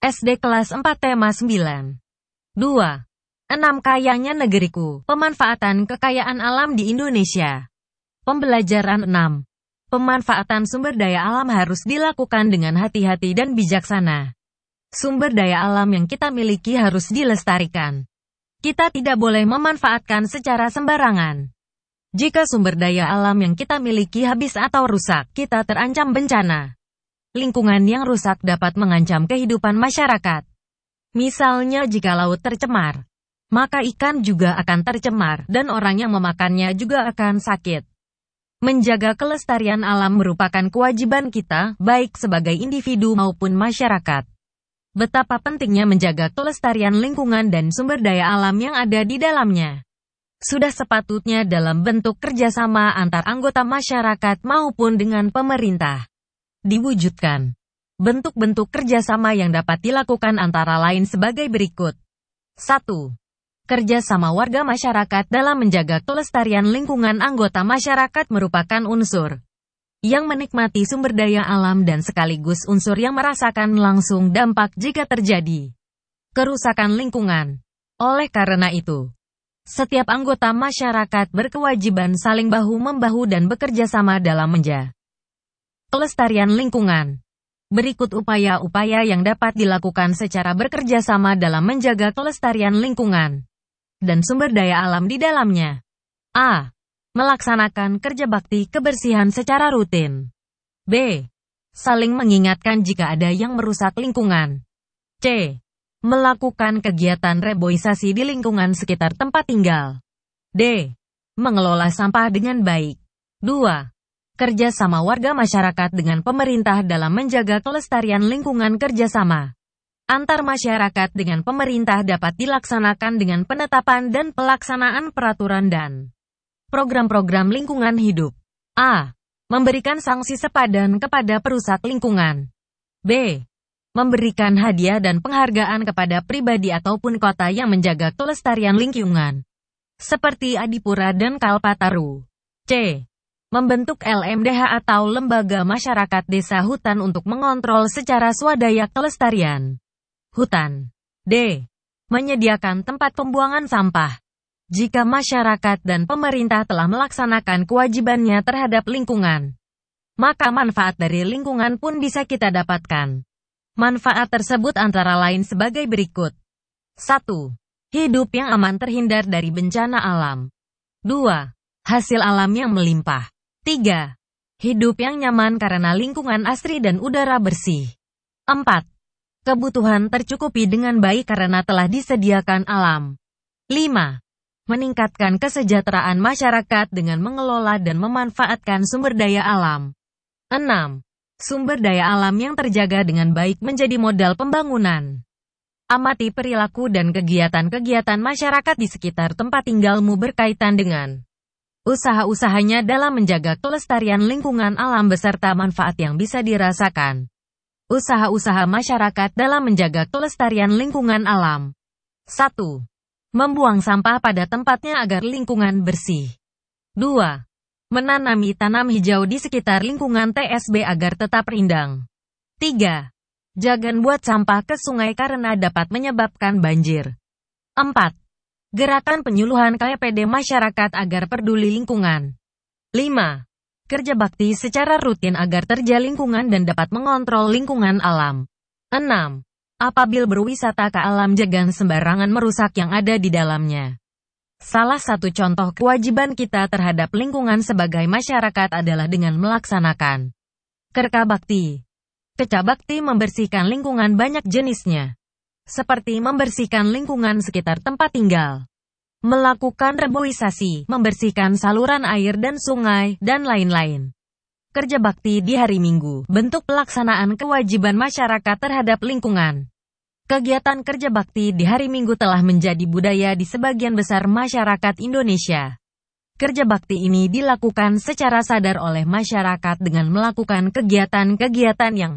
SD kelas 4 tema 9. 2. 6 kayanya negeriku, pemanfaatan kekayaan alam di Indonesia. Pembelajaran 6. Pemanfaatan sumber daya alam harus dilakukan dengan hati-hati dan bijaksana. Sumber daya alam yang kita miliki harus dilestarikan. Kita tidak boleh memanfaatkan secara sembarangan. Jika sumber daya alam yang kita miliki habis atau rusak, kita terancam bencana. Lingkungan yang rusak dapat mengancam kehidupan masyarakat. Misalnya jika laut tercemar, maka ikan juga akan tercemar dan orang yang memakannya juga akan sakit. Menjaga kelestarian alam merupakan kewajiban kita, baik sebagai individu maupun masyarakat. Betapa pentingnya menjaga kelestarian lingkungan dan sumber daya alam yang ada di dalamnya. Sudah sepatutnya dalam bentuk kerjasama antar anggota masyarakat maupun dengan pemerintah. Diwujudkan. Bentuk-bentuk kerjasama yang dapat dilakukan antara lain sebagai berikut. 1. Kerjasama warga masyarakat dalam menjaga kelestarian lingkungan. Anggota masyarakat merupakan unsur yang menikmati sumber daya alam dan sekaligus unsur yang merasakan langsung dampak jika terjadi kerusakan lingkungan. Oleh karena itu, setiap anggota masyarakat berkewajiban saling bahu-membahu dan bekerja sama dalam menjaga kelestarian lingkungan. Berikut upaya-upaya yang dapat dilakukan secara bekerja sama dalam menjaga kelestarian lingkungan dan sumber daya alam di dalamnya. A. Melaksanakan kerja bakti kebersihan secara rutin. B. Saling mengingatkan jika ada yang merusak lingkungan. C. Melakukan kegiatan reboisasi di lingkungan sekitar tempat tinggal. D. Mengelola sampah dengan baik. 2. Kerja sama warga masyarakat dengan pemerintah dalam menjaga kelestarian lingkungan. Kerjasama antar masyarakat dengan pemerintah dapat dilaksanakan dengan penetapan dan pelaksanaan peraturan dan program-program lingkungan hidup. A. Memberikan sanksi sepadan kepada perusak lingkungan. B. Memberikan hadiah dan penghargaan kepada pribadi ataupun kota yang menjaga kelestarian lingkungan, seperti Adipura dan Kalpataru. C. Membentuk LMDH atau Lembaga Masyarakat Desa Hutan untuk mengontrol secara swadaya kelestarian hutan. D. Menyediakan tempat pembuangan sampah. Jika masyarakat dan pemerintah telah melaksanakan kewajibannya terhadap lingkungan, maka manfaat dari lingkungan pun bisa kita dapatkan. Manfaat tersebut antara lain sebagai berikut. 1. Hidup yang aman terhindar dari bencana alam. 2. Hasil alam yang melimpah. 3. Hidup yang nyaman karena lingkungan asri dan udara bersih. 4. Kebutuhan tercukupi dengan baik karena telah disediakan alam. 5. Meningkatkan kesejahteraan masyarakat dengan mengelola dan memanfaatkan sumber daya alam. 6. Sumber daya alam yang terjaga dengan baik menjadi modal pembangunan. Amati perilaku dan kegiatan-kegiatan masyarakat di sekitar tempat tinggalmu berkaitan dengan usaha-usahanya dalam menjaga kelestarian lingkungan alam beserta manfaat yang bisa dirasakan. Usaha-usaha masyarakat dalam menjaga kelestarian lingkungan alam. 1. Membuang sampah pada tempatnya agar lingkungan bersih. 2. Menanami tanam hijau di sekitar lingkungan TSB agar tetap rindang. 3. Jangan buat sampah ke sungai karena dapat menyebabkan banjir. 4. Gerakan penyuluhan KPD masyarakat agar peduli lingkungan. 5. Kerja bakti secara rutin agar terjaga lingkungan dan dapat mengontrol lingkungan alam. 6. Apabila berwisata ke alam jangan sembarangan merusak yang ada di dalamnya. Salah satu contoh kewajiban kita terhadap lingkungan sebagai masyarakat adalah dengan melaksanakan kerja bakti. Kerja bakti membersihkan lingkungan banyak jenisnya, seperti membersihkan lingkungan sekitar tempat tinggal, melakukan reboisasi, membersihkan saluran air dan sungai, dan lain-lain. Kerja bakti di hari Minggu, bentuk pelaksanaan kewajiban masyarakat terhadap lingkungan. Kegiatan kerja bakti di hari Minggu telah menjadi budaya di sebagian besar masyarakat Indonesia. Kerja bakti ini dilakukan secara sadar oleh masyarakat dengan melakukan kegiatan-kegiatan yang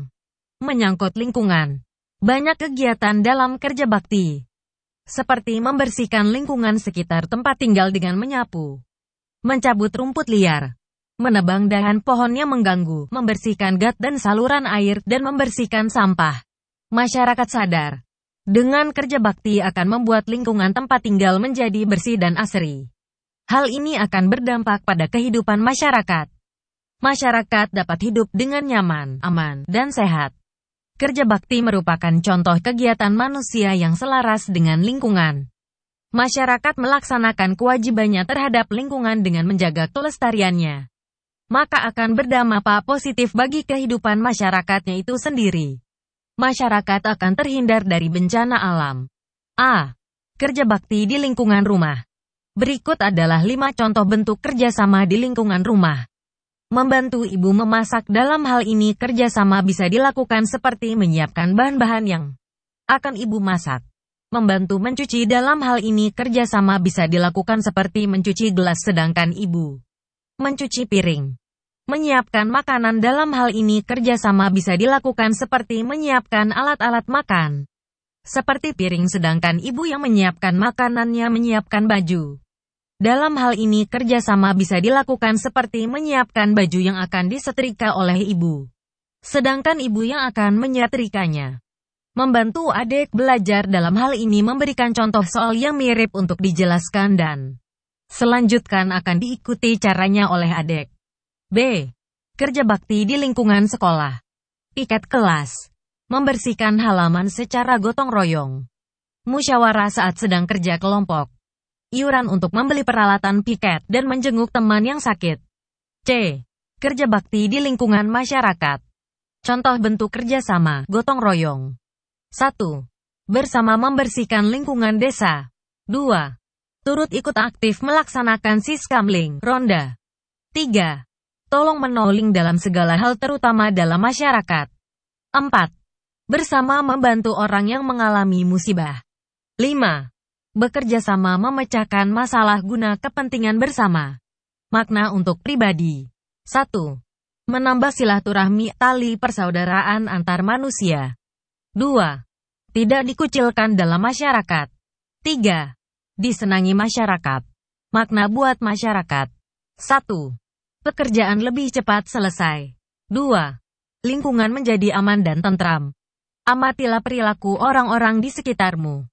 menyangkut lingkungan. Banyak kegiatan dalam kerja bakti, seperti membersihkan lingkungan sekitar tempat tinggal dengan menyapu, mencabut rumput liar, menebang dahan pohon yang mengganggu, membersihkan got dan saluran air, dan membersihkan sampah. Masyarakat sadar, dengan kerja bakti akan membuat lingkungan tempat tinggal menjadi bersih dan asri. Hal ini akan berdampak pada kehidupan masyarakat. Masyarakat dapat hidup dengan nyaman, aman, dan sehat. Kerja bakti merupakan contoh kegiatan manusia yang selaras dengan lingkungan. Masyarakat melaksanakan kewajibannya terhadap lingkungan dengan menjaga kelestariannya. Maka akan berdampak positif bagi kehidupan masyarakatnya itu sendiri. Masyarakat akan terhindar dari bencana alam. A. Kerja bakti di lingkungan rumah. Berikut adalah 5 contoh bentuk kerjasama di lingkungan rumah. Membantu ibu memasak. Dalam hal ini kerjasama bisa dilakukan seperti menyiapkan bahan-bahan yang akan ibu masak. Membantu mencuci. Dalam hal ini kerjasama bisa dilakukan seperti mencuci gelas sedangkan ibu mencuci piring. Menyiapkan makanan. Dalam hal ini kerjasama bisa dilakukan seperti menyiapkan alat-alat makan. Seperti piring sedangkan ibu yang menyiapkan makanannya menyiapkan baju. Dalam hal ini kerjasama bisa dilakukan seperti menyiapkan baju yang akan disetrika oleh ibu. Sedangkan ibu yang akan menyetrikanya. Membantu adik belajar. Dalam hal ini memberikan contoh soal yang mirip untuk dijelaskan dan selanjutkan akan diikuti caranya oleh adik. B. Kerja bakti di lingkungan sekolah. Piket kelas. Membersihkan halaman secara gotong royong. Musyawarah saat sedang kerja kelompok. Iuran untuk membeli peralatan piket dan menjenguk teman yang sakit. C. Kerja bakti di lingkungan masyarakat. Contoh bentuk kerjasama gotong royong. 1. Bersama membersihkan lingkungan desa. 2. Turut ikut aktif melaksanakan siskamling, ronda. 3. Tolong menolong dalam segala hal terutama dalam masyarakat. 4. Bersama membantu orang yang mengalami musibah. 5. Bekerja sama memecahkan masalah guna kepentingan bersama. Makna untuk pribadi. 1. Menambah silaturahmi tali persaudaraan antar manusia. 2. Tidak dikucilkan dalam masyarakat. 3. Disenangi masyarakat. Makna buat masyarakat. 1. Pekerjaan lebih cepat selesai. 2. Lingkungan menjadi aman dan tentram. Amatilah perilaku orang-orang di sekitarmu.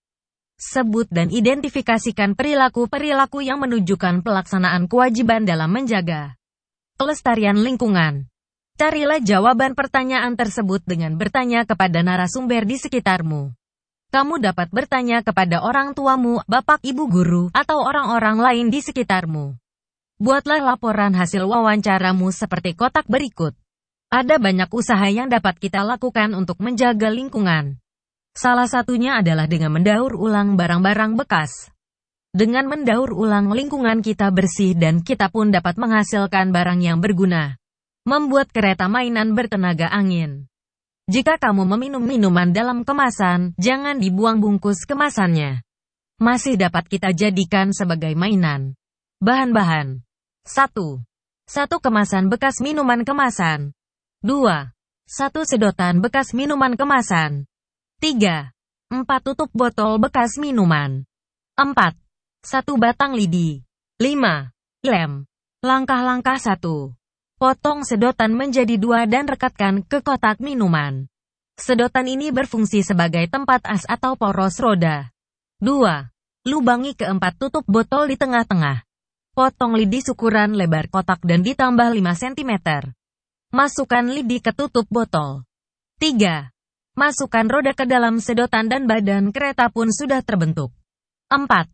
Sebut dan identifikasikan perilaku-perilaku yang menunjukkan pelaksanaan kewajiban dalam menjaga kelestarian lingkungan. Carilah jawaban pertanyaan tersebut dengan bertanya kepada narasumber di sekitarmu. Kamu dapat bertanya kepada orang tuamu, bapak, ibu guru, atau orang-orang lain di sekitarmu. Buatlah laporan hasil wawancaramu seperti kotak berikut. Ada banyak usaha yang dapat kita lakukan untuk menjaga lingkungan. Salah satunya adalah dengan mendaur ulang barang-barang bekas. Dengan mendaur ulang lingkungan kita bersih dan kita pun dapat menghasilkan barang yang berguna. Membuat kereta mainan bertenaga angin. Jika kamu meminum minuman dalam kemasan, jangan dibuang bungkus kemasannya. Masih dapat kita jadikan sebagai mainan. Bahan-bahan. 1. 1 kemasan bekas minuman kemasan. 2. 1 sedotan bekas minuman kemasan. 3. 4 tutup botol bekas minuman. 4. 1 batang lidi. 5. Lem. Langkah-langkah 1. Potong sedotan menjadi 2 dan rekatkan ke kotak minuman. Sedotan ini berfungsi sebagai tempat as atau poros roda. 2. Lubangi keempat tutup botol di tengah-tengah. Potong lidi ukuran lebar kotak dan ditambah 5 cm. Masukkan lidi ke tutup botol. 3. Masukkan roda ke dalam sedotan dan badan kereta pun sudah terbentuk. 4.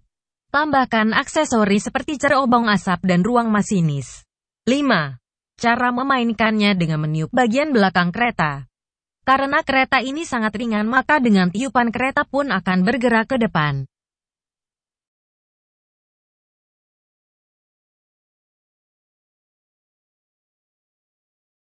Tambahkan aksesori seperti cerobong asap dan ruang masinis. 5. Cara memainkannya dengan meniup bagian belakang kereta. Karena kereta ini sangat ringan maka dengan tiupan kereta pun akan bergerak ke depan.